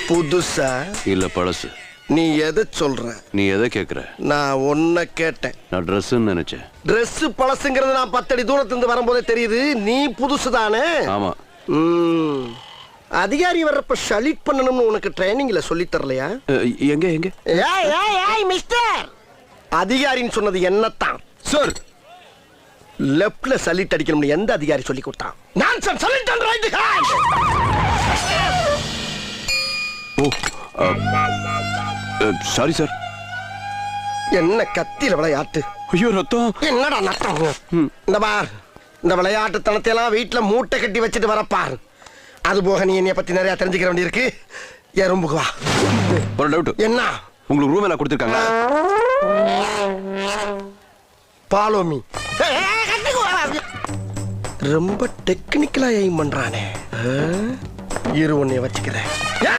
புதுசா இல்ல பழசு. நீ எதை சொல்ற? நீ எதை கேக்குற? நான் ஒன்ன கேட்டேன். நான் ட்ரெஸ்ன்னு நினைச்சேன். Dress பழசுங்கிறது நான் 10 அடி தூரத்துல இருந்து வரும்போதே தெரியுது. நீ புதுசு தானே? ஆமா. அதிகாரி வர்றப்ப ஷலிட் பண்ணணும்னு உனக்கு ட்ரைனிங்ல சொல்லி தரலையா? எங்க எங்க? ஏய் மிஸ்டர், அதிகாரின்னு சொன்னது என்னத்தான் சார். லெஃப்ட்ல சலிட் அடிக்கணும்னு எந்த அதிகாரி சொல்லி கொடுத்தான்? Nonsense. Salute and right hand. Oh sorry sir. என்ன கத்தியில விளையாட்டு? ஐயோ ரத்தம். என்னடா நட்டம்? இந்த பார், இந்த விளையாட்டு தனத்தை எல்லாம் வீட்டுல மூட்டை கட்டி வச்சுட்டு வரப்பார். அது போக நீ என்னைய பத்தி நிறைய தெரிஞ்சுக்கிற வேண்டியிருக்கு. எறும்புக்கு வா. ஒரு டவுட். என்ன? உங்களுக்கு ரூம் எல்லாம் கொடுத்துருக்காங்க? Follow me. ரொம்ப டெக்னிக்கலா எய்ம் பண்றானே. இரு உன்னைய வச்சுக்கிறேன்.